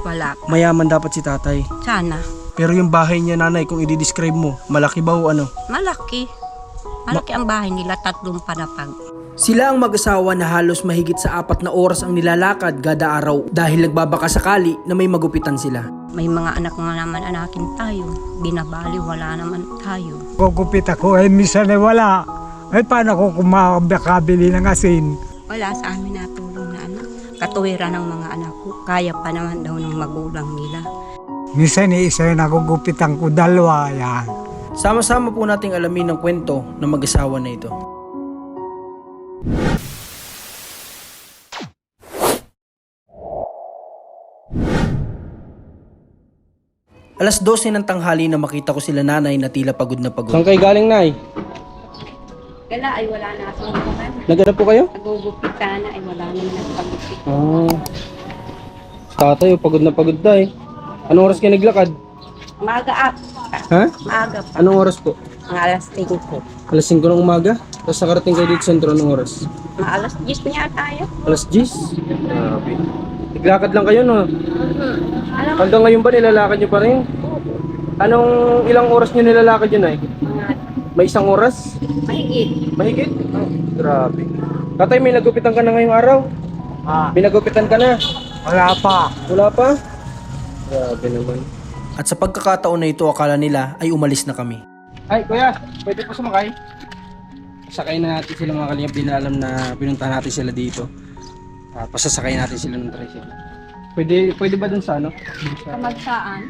Wala. Mayaman dapat si tatay. Sana. Pero yung bahay niya, nanay, kung i-describe mo, malaki ba o ano? Malaki. Malaki ang bahay nila, 3 panapag. Sila ang mag-asawa na halos mahigit sa 4 na oras ang nilalakad kada araw dahil nagbabaka sakali na may magupitan sila. May mga anak nga naman anakin tayo. Binabali, wala naman tayo. Gugupit ako, minsan ay wala. Paano ko kumakabili ng asin? Wala sa amin natulong na anak. Katuwiran ng mga anak ko. Kaya pa naman daw ng magulang nila. Minsan isa yung nagugupitan ko, 2 yan. Sama-sama po nating alamin ang kwento ng mag-asawa na ito. Alas 12 ng tanghali na makita ko sila nanay na tila pagod na pagod. Saan kayo galing, nay? Kala ay wala na akong kumain. Naghanap po kayo? Nagugupitan na ay wala naman nagpagupit. Tatay, pagod na pagod na eh. Anong oras kayo naglakad? Maaga up. Ha? Maaga pa. Anong oras po? Mga alas 5. Alas 5 ng umaga? Tapos nakarating kayo dito sa sentro, anong oras? Mga alas 10 niya tayo. Alas 10? Grabe. Naglakad lang kayo, no? Alam mo, Hanggang ngayon ba nilalakad nyo pa rin? Anong ilang oras nyo nilalakad yun ay? mga May 1 oras? mahigit. Mahigit? Grabe. Tatay, may nagupitan ka na ngayong araw? May nagupitan ka na? Wala pa. Wala pa? Grabe naman. At sa pagkakataon na ito, akala nila ay umalis na kami. Ay, kuya, pwede po sumakay? Sakay na natin sila mga kalingap. Di na alam na pinuntahan natin sila dito. Pasasakay natin sila ng tricycle. Pwede ba dun sa ano? Dun sa... Kamagsaan.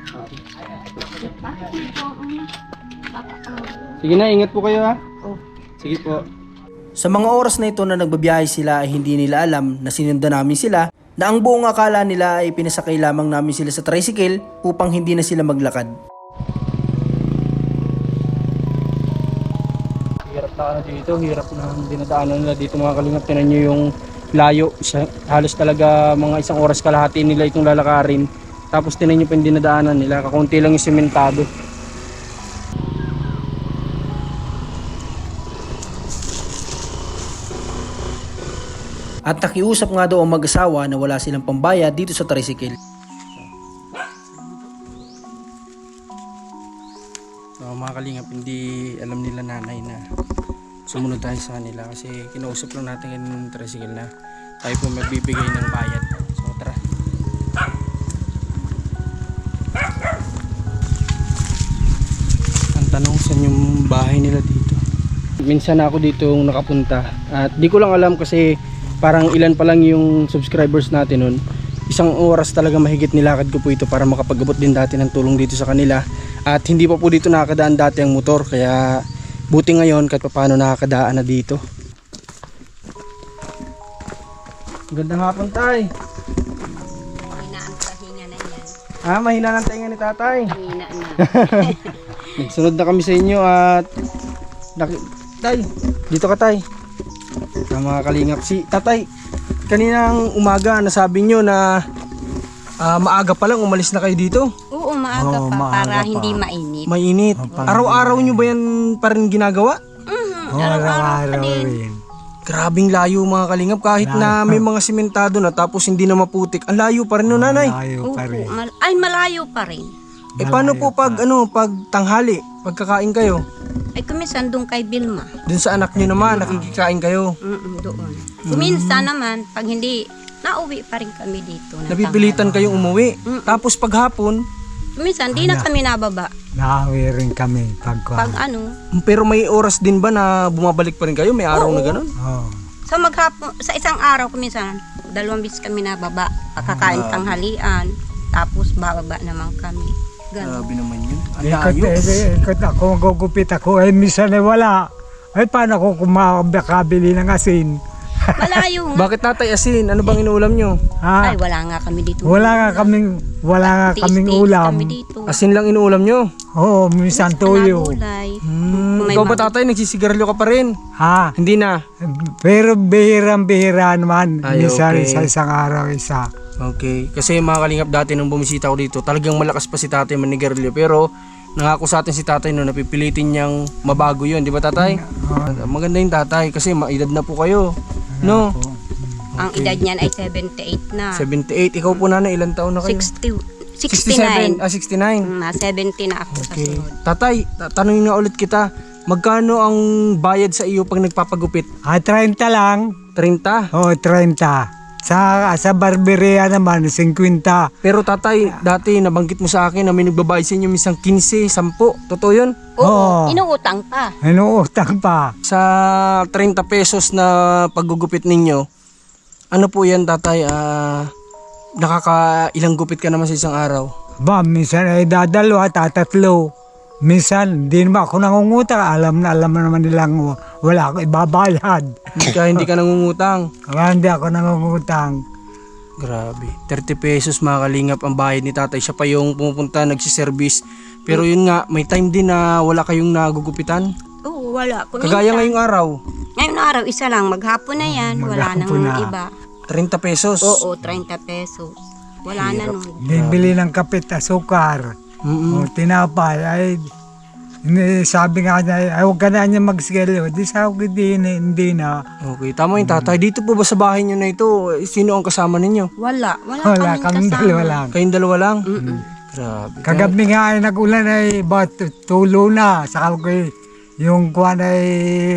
Sige na, ingat po kayo ha. Oh. Sige po. Sa mga oras na ito na nagbabiyahe sila ay hindi nila alam na sinundan namin sila, na ang buong akala nila ay pinasakay lamang namin sila sa tricycle upang hindi na sila maglakad. Hirap na ano dito, hirap na dinadaanan nila dito mga kalingap. Tinan nyo yung layo, halos talaga mga 1 oras kalahati nila itong lalakarin. Tapos tinan nyo pa yung dinadaanan nila, kakunti lang yung sementado. At nakiusap nga daw ang mag-asawa na wala silang pambayad dito sa tricycle. So mga kalingap, hindi alam nila nanay na sumunod tayo sa kanila kasi kinausap lang natin kanina ng tricycle na tayo po magbibigay ng bayad. So tara. Ang tanong, saan yung bahay nila dito? Minsan ako dito nakapunta at di ko lang alam kasi parang ilan pa lang yung subscribers natin nun. 1 oras talaga mahigit nilakad ko po ito para makapag-abot din dati ng tulong dito sa kanila. At hindi pa po dito nakakadaan dati ang motor, kaya buti ngayon kahit paano nakakadaan na dito. Gandang hapon, tay. Mahina ang pahinga na yan. Mahina ng tainga ni tatay. Mahina na. Nagsunod na kami sa inyo at tay, dito ka tay. Sa mga kalingap, si tatay kaninang umaga nasabi nyo na maaga pa lang umalis na kayo dito. Oo, maaga Oo, pa maaga para pa. hindi mainit. Mainit. Araw-araw nyo ba yan pa rin ginagawa? Araw-araw pa din. rin. Grabing layo mga kalingap, kahit na may mga simentado na tapos hindi na maputik, ang layo pa rin no, nanay. Malayo Oo, pa rin. ay malayo pa rin. Paano po pag pag tanghali, pagkakain kayo? Ay kuminsan doon kay Vilma. Dun sa anak nyo naman, nakikikain kayo. Doon. Kuminsan naman, pag hindi, nauwi pa rin kami dito. Napipilitan kayong umuwi. Tapos paghapon, Kuminsan, di na kami nababa. Nahawi rin kami Pag ano, pero may oras din ba na bumabalik pa rin kayo? May araw na ganun? sa maghapon, sa isang araw kuminsan, 2 beses kami nababa. Pagkakain tanghalian, tapos bababa naman kami. Ganun. Grabe naman yun. Ang layo. Ikot ako, magugupit ako, minsan ay wala. Paano ko kumakabili ng asin? Malayo nga. Bakit tatay asin? Ano bang inuulam nyo? Ay, wala nga kami dito. Wala nga kaming Tiis-tiis ulam. kami dito. Asin lang inuulam nyo? Oo, minsan tuyo. Gulay. Kung may Ikaw ba tatay, nagsisigarilyo ka pa rin? Hindi na. Pero bihirang-bihira naman. Ay, Minsan okay. sa isang araw isa. Okay. Kasi mga kalingap, dati nung bumisita ko dito, talagang malakas pa si tatay manigarilyo. Pero nangako sa atin si tatay no, napipilitin niyang mabago yun. Di ba tatay? Maganda yung tatay kasi maedad na po kayo. No? Ang Okay. edad niyan ay 78 na. 78. Ikaw po nanay, ilang taon na kayo? 67. 69. 70 na ako sa Okay. sunod. Tatay, tanongin nga ulit kita. Magkano ang bayad sa iyo pag nagpapagupit? 30 lang. 30. O, 30. Sa barberia naman, 50. Pero tatay, dati nabanggit mo sa akin na may nagbabayad sa inyo minsan 15, 10. Totoo yun? Oo, Oo. inuutang pa. Inuutang pa. Sa 30 pesos na paggugupit ninyo, ano po yan tatay? Nakaka ilang gupit ka naman sa isang araw? Ba, minsan ay dadalawa, tatatlo. Minsan, di naman ako nangungutang. Alam na naman nilang wala ako ibabayad. Hindi ka nangungutang. Kaya hindi ako nangungutang. Grabe. 30 pesos mga kalingap ang bayad ni tatay. Siya pa yung pumupunta, nagsiservice. Pero yun nga, may time din na wala kayong nagugupitan. Oo, wala. Kagaya ngayong araw, Ngayong araw, isa lang. Maghapon na yan. Wala nang Maghapon na. iba. 30 pesos. Oo, 30 pesos. Wala na nun. Bibili ng kapit, asukar. Mm-mm. O, tinapay. Ay, sabi nga niya, ay huwag ka na niya mag-schedule. Di sa ako, hindi na. Okay, tama yung tatay. Dito po ba sa bahay nyo na ito, sino ang kasama ninyo? Wala. Wala Wala kaming kaming kasama. dalawa lang. Kayong dalawa lang? Mm-mm. Grabe. Kagabi nga ay nag-ulan ay tulo na. Saka ko yung kuwan ay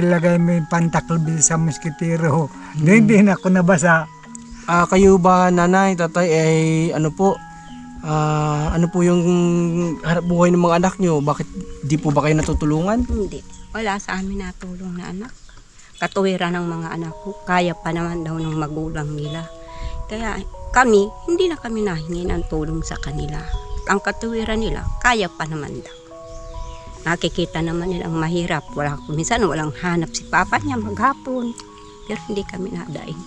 lagay mo yung pantaklbil sa muskitero. Hindi na ako nabasa. Kayo ba nanay, tatay, ay ano po? Ano po yung harap buhay ng mga anak nyo? Bakit di po ba kayo natutulungan? Hindi. Wala sa amin natulong na anak. Katuwiran ng mga anak ko. Kaya pa naman daw ng magulang nila. Kaya kami, hindi na kami nahingi ng tulong sa kanila. Ang katuwiran nila, kaya pa naman daw. Nakikita naman nilang mahirap. Minsan walang hanap si papa niya maghapon. Pero hindi kami nadaing.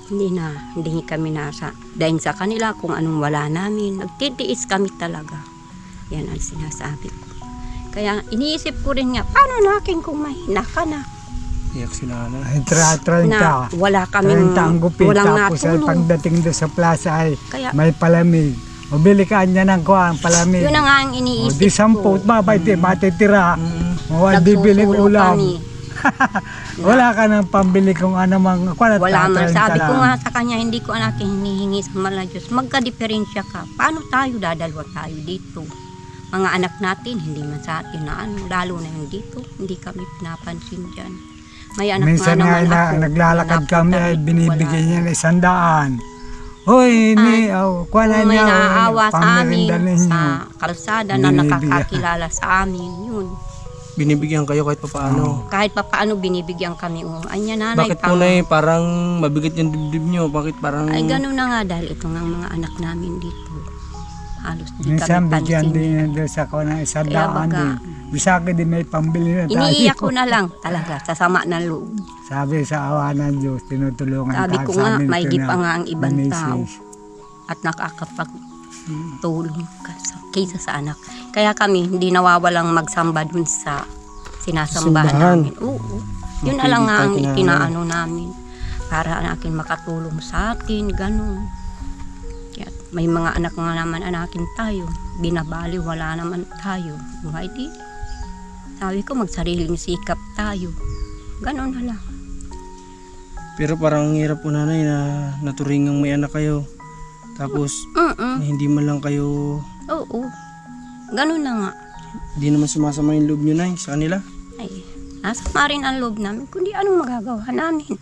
Hindi kami nasa dahil sa kanila kung anong wala namin. Nagtitiis kami talaga. Yan ang sinasabi ko. Kaya iniisip ko rin nga, paano nakin kung mahina ka na? Iyak si nanay. Ay, 30. Na wala kaming 30 ang gupit. walang Tapos ay natulong. pagdating doon sa plaza ay Kaya may palamig. O bili ka niya ng kuwan, palamig. yun na nga ang O iniisip di 10, ko. matitira. O ay bibili Nagsusulo ulam. kami. Wala ka nang pambili kung ano mang kuwan. Wala man. 30 Sabi ko lang. nga sa kanya, hindi ko anak hinihingi sa mahal na Diyos. Magka-diferensya ka. Paano tayo dadalwa tayo dito? Mga anak natin, hindi man sa atin na ano. Lalo na yung dito, hindi kami pinapansin dyan. May anak Minsan nga nga naman ako. naglalakad wala kami po ay tayo, binibigyan wala. niya ng 100. Hoy, kuwan na Kung may niya. naaawa sa amin, pamirinda ninyo. sa kalsada na Binibigyan. nakakakilala sa amin, yun. Binibigyan kayo kahit papaano. Kahit pa paano binibigyan kami. Anya nanay, Bakit po na parang mabigat yung dibdib nyo? Bakit parang... Ay, ganun na nga dahil ito nga ang mga anak namin dito. Halos di Minsan kami bigyan pansin. din doon sa kuwan ng 100 Kaya baga, din. Bisaka din may pambili na tayo. Iniiyak ko na lang talaga sa sama ng loob. Sabi sa awa ng Diyos, tinutulungan Sabi tayo ko sa nga, amin may ito gipa na nga ang ibang misis. tao at nakakapagtulong kaysa sa anak. Kaya kami hindi nawawalang magsamba dun sa sinasambahan Simbahan. namin. Oo. Yun na Okay, lang nga ang di tayo itinaano namin para akin makatulong sa atin, ganun. Kaya may mga anak nga naman anakin tayo, binabali, wala naman tayo. Why di? Sabi ko, magsariling sikap tayo. Ganun na lang. Pero parang ang hirap po nanay na naturingang may anak kayo. Tapos hindi man lang kayo... Oo. Ganun na nga. Hindi naman sumasama yung loob nyo nay sa kanila. Ay, nasama rin ang loob namin. Kundi anong magagawa namin?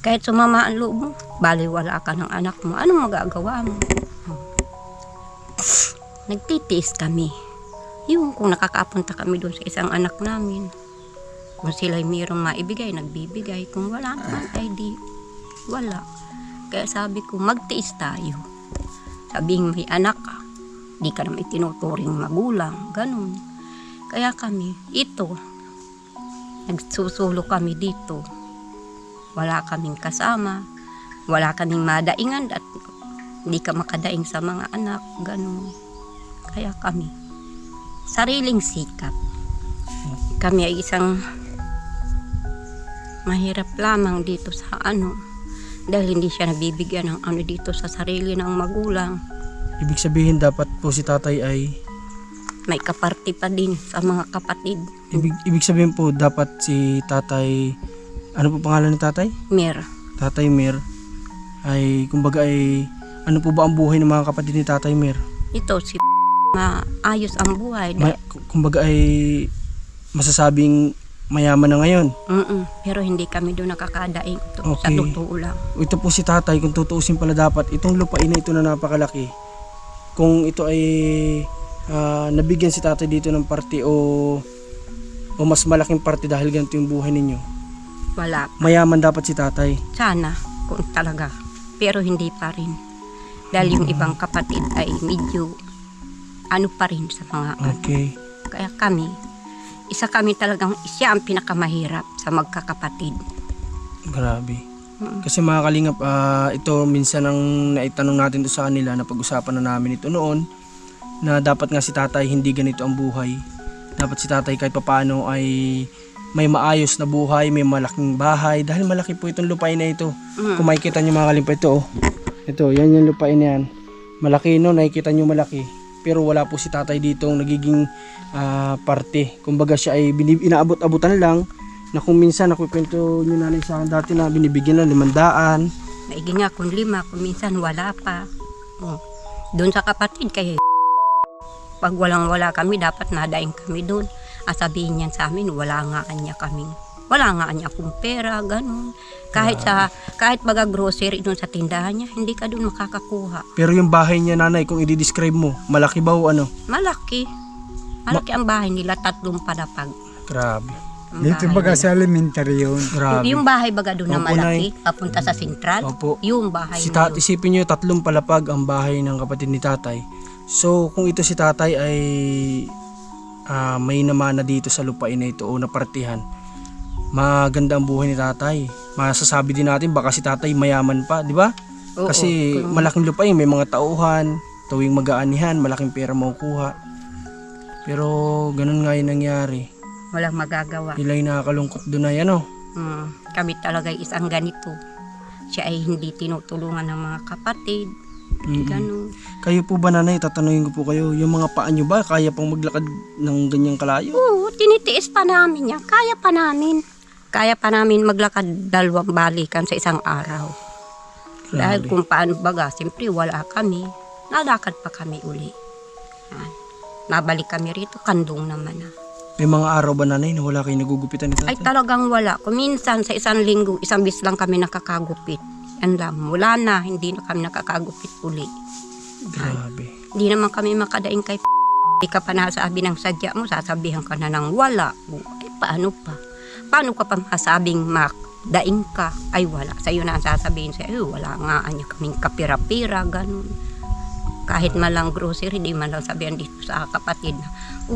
Kahit sumama ang loob mo, baliwala ka ng anak mo. Anong magagawa mo? Nagtitiis kami. Yung kung nakakapunta kami doon sa isang anak namin, kung sila'y mayroong maibigay, nagbibigay. Kung wala naman, ay di wala. Kaya sabi ko, magtiis tayo. Sabing may anak ka, di ka naman itinuturing magulang. Ganun. Kaya kami, ito, nagsusulo kami dito. Wala kaming kasama, wala kaming madaingan at hindi ka makadaing sa mga anak. Ganun. Kaya kami, sariling sikap. Kami ay isang mahirap lamang dito sa dahil hindi siya nabibigyan ng dito sa sarili ng magulang. Ibig sabihin dapat po si tatay ay... May kaparte pa din sa mga kapatid. Ibig sabihin po dapat si tatay Ano po pangalan ng tatay? Mir. Tatay Mir. Ay, kumbaga ay, ano po ba ang buhay ng mga kapatid ni Tatay Mir? Ito si maayos ang buhay. Kumbaga ay, masasabing mayaman na ngayon. Pero hindi kami doon nakakadaing ito sa Okay. totoo lang. Ito po si tatay, kung tutuusin pala dapat, itong lupain na ito na napakalaki, kung ito ay nabigyan si tatay dito ng parte o mas malaking parte dahil ganito yung buhay ninyo, Wala. mayaman dapat si tatay. Sana kung talaga. Pero hindi pa rin. Dahil yung ibang kapatid ay medyo ano pa rin sa mga ano. Okay. Kaya kami, isa kami talagang, siya ang pinakamahirap sa magkakapatid. Grabe. Kasi mga kalingap, ito minsan ang naitanong natin to sa kanila, na pag-usapan na namin ito noon, na dapat nga si tatay hindi ganito ang buhay. Dapat si tatay kahit papaano ay may maayos na buhay, may malaking bahay, dahil malaki po itong lupain na ito. Kung makikita nyo mga kalimpa, ito oh. Ito, yan yung lupain na yan. Malaki no, nakikita nyo malaki. Pero wala po si tatay dito ang nagiging parte. Kumbaga siya ay inaabot-abutan lang, na kung minsan nakukwento nyo nanay sa akin dati na binibigyan ng 500. Naigi nga kung 5, kung minsan wala pa. Doon sa kapatid, kaya pag walang-wala kami, dapat nadaing kami doon. Sabihin niyan sa amin, wala nga niya akong pera, ganun. Kahit baga grocery doon sa tindahan niya, hindi ka doon makakakuha. Pero yung bahay niya nanay, kung i-describe mo, malaki ba o ano? Malaki ang bahay nila, 3 padapag. Grabe. Ang Dito bahay baga nila. sa elementary yun. Grabe. Yung bahay baga doon na Opo, malaki, papunta sa sentral, Opo. yung bahay Si na yun. isipin nyo, 3 palapag ang bahay ng kapatid ni tatay. So kung ito si tatay ay may namana dito sa lupain na ito o napartihan, maganda ang buhay ni tatay. Masasabi din natin baka si tatay mayaman pa, di ba? Oo, Kasi malaking lupain, may mga tauhan, tuwing mag-aanihan, malaking pera makukuha. Pero ganun nga yung nangyari. Walang magagawa. Ila'y nakakalungkot doon ay ano. Kami talaga isang ganito. Siya ay hindi tinutulungan ng mga kapatid. Ganun. Kayo po ba nanay, tatanungin ko po kayo, yung mga paa nyo ba, kaya pang maglakad ng ganyang kalayo? Oo, tinitiis pa namin yan. Kaya pa namin. Kaya pa namin maglakad 2 balikan sa isang araw. Dahil kung paano baga, siyempre wala kami. Nalakad pa kami uli. Yan. Nabalik kami rito, kandong naman na. May mga araw ba nanay na wala kayo nagugupitan ni Ay tatay? talagang wala. Kung minsan sa isang linggo, isang bis lang kami nakakagupit. Yan lang. Wala na, hindi na kami nakakagupit uli. Grabe. Hindi naman kami makadaing kay Hindi ka pa nasabi ng sadya mo, sasabihan ka na ng wala. Ay paano pa? Paano ka pa masabing daing ka? Ay wala. Sa'yo na ang sasabihin sa'yo, wala nga anya kaming kapira-pira, ganun. Kahit malang grocery, di man lang sabihan dito sa kapatid na,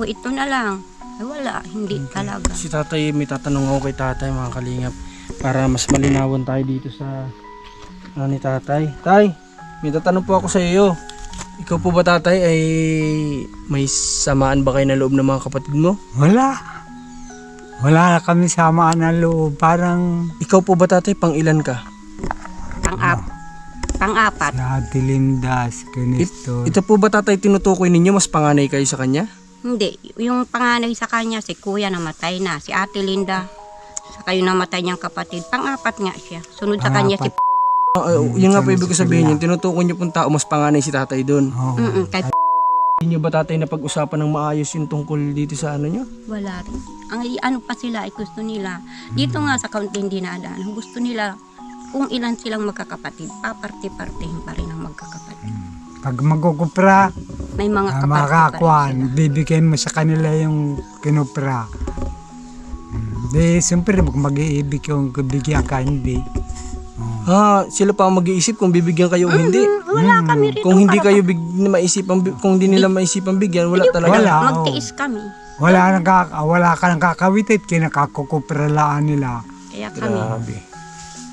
ito na lang. Ay wala, hindi talaga. Si tatay, may tatanong ako kay tatay mga kalingap, para mas malinawan tayo dito sa ni tatay. Tay, may tatanong po ako sa iyo. Ikaw po ba tatay ay may samaan ba kayo na loob ng mga kapatid mo? Wala. Wala na kami samaan ng loob. Parang Ikaw po ba tatay, pang ilan ka? Pang-apat. si Ate Linda, si Kinesto. Ito po ba tatay tinutukoy ninyo, mas panganay kayo sa kanya? Hindi. Yung panganay sa kanya, si kuya namatay na. Si Ate Linda, sa kayo namatay niyang kapatid. Pang-apat nga siya. Sunod sa kanya si Yung nga po ibig ko sabihin yun, tinutukoy niyo pong tao, mas panganay si tatay doon. kay Hindi niyo ba tatay na pag-usapan ng maayos yung tungkol dito sa ano nyo? wala rin. Ang ano pa sila, ay gusto nila. Dito nga sa kaunting dinadaan, gusto nila kung ilan silang magkakapatid, paparte-partehin pa rin ang magkakapatid. Pag magkukupra, May mga kapatid pa rin makakuan, sila. bibigyan mo sa kanila yung kinupra. Di, siyempre, mag-iibig yung bigyan ka, hindi. Sila pa ang mag-iisip kung bibigyan kayo o hindi. Wala kami rito. Kung hindi kayo kung hindi nila maisipang bigyan, wala talaga. Wala. Magtiis kami. Wala ka nang kakawitit, kinakakukupralaan nila. Kaya kami. Grabe.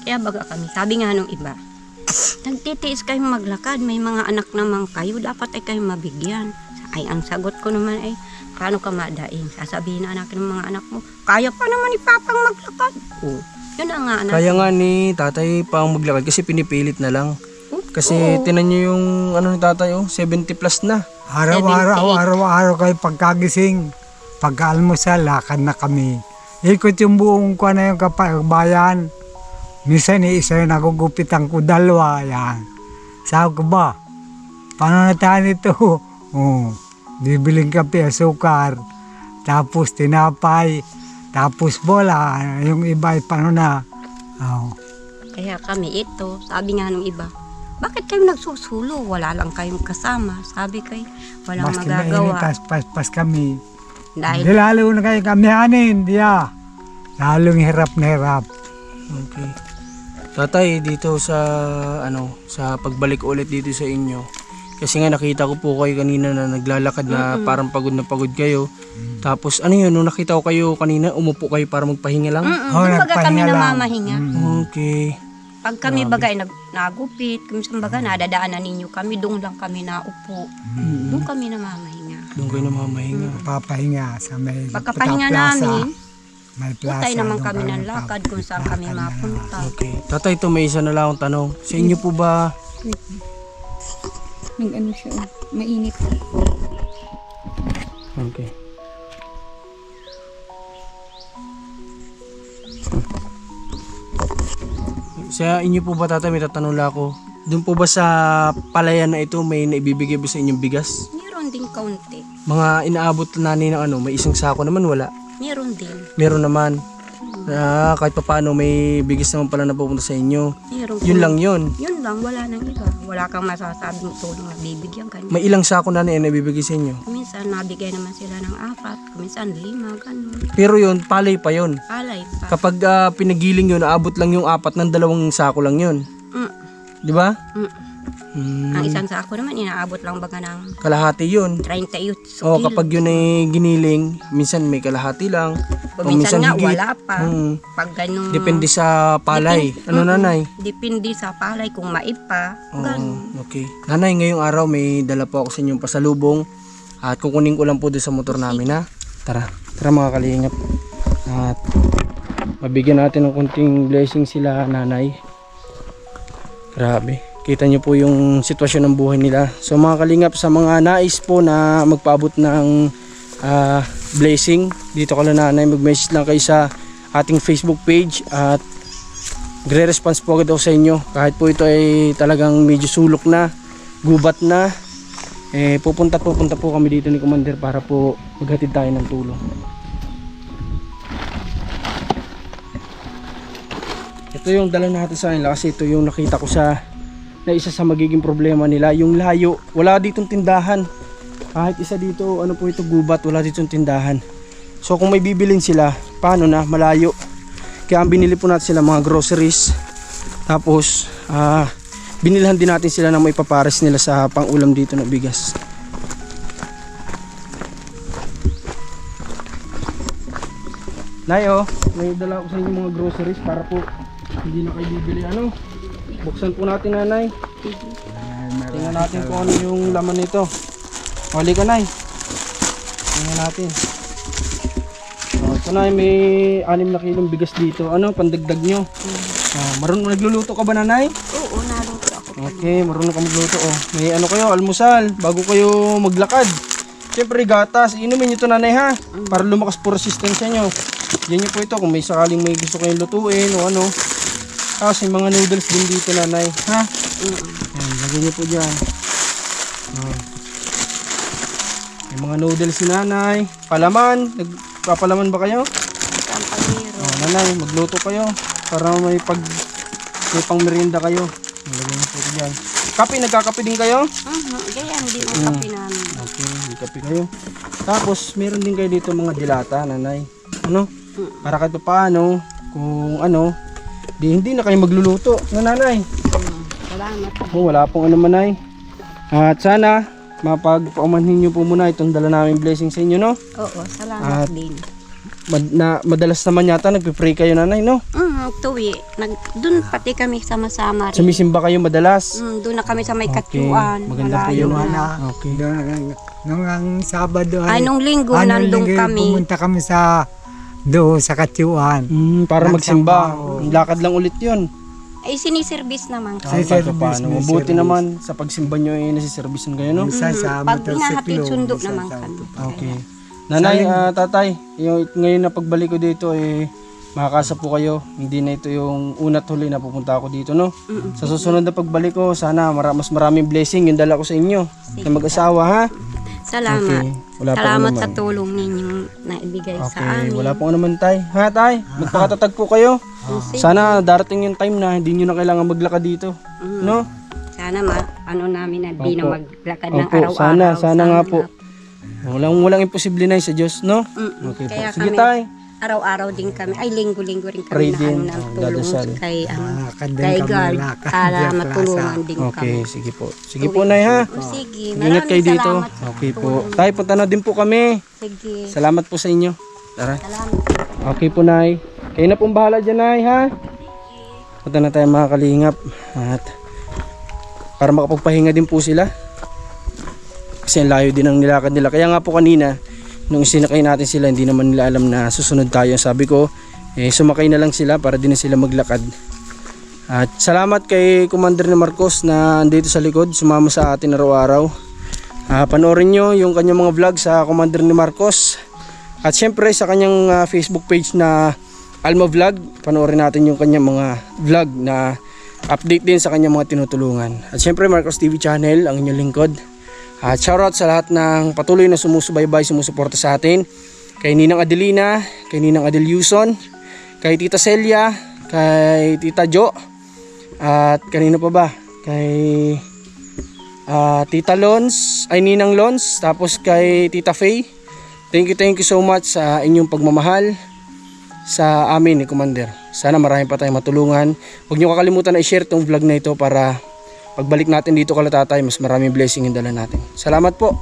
Kaya baga kami. Sabi nga nung iba, nagtitiis kayong maglakad, may mga anak naman kayo, dapat ay kayong mabigyan. Ay, ang sagot ko naman ay, paano ka madaing? Sasabihin na anak ng mga anak mo, kaya pa naman ni Papang maglakad. Yun ang nga anak. Kaya nga ni tatay pang maglakad kasi pinipilit na lang. Kasi tinan nyo yung ano ni tatay 70 plus na. Araw-araw kayo pagkagising, pag-almusal, lakad na kami. ikot yung buong kuha na yung bayan. Minsan isa yung nagugupitan ko, dalawa, yan. Sabi ko ba, paano na tayo nito? Bibiling kape, asukar, tapos tinapay, tapos bola, yung iba ay paano na. Kaya kami ito, sabi nga nung iba, bakit kayo nagsusulo? Wala lang kayong kasama. Sabi kay, walang Basta magagawa. pas kami. Dahil Di lalo na kayo kamihanin, diya. Lalong hirap na hirap. Okay. Tatay, dito sa sa pagbalik ulit dito sa inyo. Kasi nga nakita ko po kayo kanina na naglalakad na parang pagod na pagod kayo. Tapos ano yun, nung nakita ko kayo kanina, umupo kayo para magpahinga lang? kumbaga kami nagpahinga lang. namamahinga. Okay. Pag kami bagay nagupit, kung baga nadadaanan ninyo kami, doon lang kami naupo. Doon kami namamahinga. Doon kayo namamahinga. Papahinga sa may Pagkapahinga plaza. namin, May plaza. utay naman doon kami ng nagpa- lakad kung saan kami mapunta. Okay. Tatay, ito may isa na lang akong tanong. Sa inyo po ba, Nag-ano siya, mainit. okay. Sa inyo po ba tatay, may tatanong lang ako. Doon po ba sa palayan na ito may naibibigay ba sa inyong bigas? Meron din kaunti. Mga inaabot na ng may isang sako naman wala. Meron din. Meron naman. Kahit papaano may bigas naman pala na pupunta sa inyo. Meron. Yun lang yun. Yun lang, wala nang iba. Wala kang masasabing tulong na bibigyan ka. May ilang sako na naibibigay sa inyo. Minsan nabigay naman sila ng 4, minsan 5, ganun. Pero yun, palay pa yun. Alay pa. Kapag pinagiling yun, naabot lang yung 4 ng 2 sako lang yun. Mm, Di ba? mm. Hmm, Ang isang sako naman, inaabot lang baga ng kalahati yun. 38 O kilo. kapag yun ay giniling, minsan may kalahati lang. O minsan nga, higit. wala pa. Hmm, Pag ganun, depende sa palay. Ano nanay? depende sa palay kung maipa. Oo, Ganun. okay. Nanay, ngayong araw may dala po ako sa inyong pasalubong. At kukunin ko lang po doon sa motor namin ha. Tara, tara mga kalingap. At mabigyan natin ng konting blessing sila nanay. Grabe. Kita nyo po yung sitwasyon ng buhay nila. So mga kalingap, sa mga nais po na magpaabot ng blessing, dito ka lang nanay, mag-message lang kayo sa ating Facebook page at gre-response po agad ako sa inyo. Kahit po ito ay talagang medyo sulok na, gubat na, pupunta po kami dito ni Commander para po maghatid tayo ng tulong. Ito yung dala natin sa kanila kasi ito yung nakita ko na isa sa magiging problema nila, yung layo. Wala ditong tindahan. Kahit isa dito, ano po ito, gubat, wala ditong tindahan. So kung may bibilin sila, paano na, malayo. Kaya ang binili po natin sila mga groceries. Tapos binilhan din natin sila ng maipapares nila sa pang-ulam dito na bigas. Nayo, may dala ko sa inyo mga groceries para po hindi na kayo bibili. Buksan po natin nanay. Tingnan natin kung ano yung laman nito. Huli ka nay. Tingnan natin. Ito na may 6 na kilong bigas dito. Pandagdag nyo. Marunong nagluluto ka ba nanay? Oo, naluto ako. Okay, marunong ka magluto. May kayo, almusal bago kayo maglakad. Siyempre gatas, inumin nyo ito nanay ha. Para lumakas po resistensya nyo. Yan nyo po ito kung may sakaling may gusto kayong lutuin o ano. Kasi mga noodles din dito nanay, ha? Ayan, lagyan niyo po dyan. May mga noodles si nanay. Palaman, nagpapalaman ba kayo? Sampagiro. Nanay, magluto kayo para may pang merienda kayo. Lagyan niyo po dyan. Kape, nagkakape din kayo? Ganyan din ang kape namin. Okay, may kape kayo. Tapos, meron din kayo dito mga dilata, nanay. Para kahit paano, kung hindi na kayo magluluto. Nanay. Salamat. Wala pong ano manay. At sana mapagpaumanhin nyo po muna itong dala namin blessing sa inyo, no? Oo, salamat At din. Madalas naman yata nagpe-pray kayo nanay, no? Tuwi. Doon pati kami sama-sama rin. Sumisimba kayo madalas. Doon na kami sa may Okay, katyuan. maganda po Malayo yun. na. Okay. Nung ang Sabado Ay, nung linggo, nandun kami. pumunta kami sa katyuan. Para magsimba. Nagsimba, Lakad lang ulit yun. Ay, siniservice naman Sa kami. Kahit service, paano. may Mabuti service. naman sa pagsimba nyo nasiservicean kayo, no? Minsan sa Pag motorsiklo, hinahatid sundo minsan naman sa kami. Okay. Nanay, tatay, ngayon na pagbalik ko dito makakasa po kayo. Hindi na ito yung una't huli na pupunta ako dito, no? Sa susunod na pagbalik ko, sana mas maraming blessing yung dala ko sa inyo. Na mag-asawa, ha? Salamat. Okay. Wala pa Salamat naman. sa tulong ninyong naibigay sa Okay, amin. wala pong naman tay. Ha tay, magpakatatag po kayo. Sana darating yung time na hindi nyo na kailangan maglakad dito. No? Sana namin na di na Opo. maglakad ng Opo, araw-araw. sana nga po. Walang imposible na sa Diyos, no? Okay po. Kaya Sige kami, tay. araw-araw din kami, ay linggo-linggo rin Pray kami din. na ng tulong Dadasal. kay, Lakad din kay kami, God lakad para sa matulungan din Okay, kami. sige po. Sige po nay ha. O, sige, Ingat maraming kayo dito. salamat sa Okay po. tulong. Tay, punta na din po kami. Sige, Salamat po sa inyo. Tara. salamat. Okay po, Nay. Kayo na pong bahala dyan, Nay, ha? Punta na tayo mga kalingap. At para makapagpahinga din po sila. Kasi ang layo din ang nilakad nila. Kaya nga po kanina, nung isinakay natin sila, hindi naman nila alam na susunod tayo. Sabi ko, sumakay na lang sila para din na sila maglakad. At salamat kay Commander na Marcos na andito sa likod, sumama sa atin araw-araw. Panoorin nyo yung kanyang mga vlog sa Commander ni Marcos. At syempre sa kanyang Facebook page na Alma Vlog, panoorin natin yung kanyang mga vlog na update din sa kanyang mga tinutulungan. At syempre Marcos TV Channel, ang inyong lingkod. At shoutout sa lahat ng patuloy na sumusubaybay, sumusuporta sa atin. Kay Ninang Adelina, kay Ninang Adel Yuson, kay Tita Celia, kay Tita Jo, at kanino pa ba? Kay Tita Lons, ay Ninang Lons, tapos kay Tita Faye. Thank you so much sa inyong pagmamahal sa amin ni Commander. Sana marami pa tayong matulungan. Huwag niyo kakalimutan na i-share tong vlog na ito para pagbalik natin dito kala tatay, mas maraming blessing yung dala natin. Salamat po.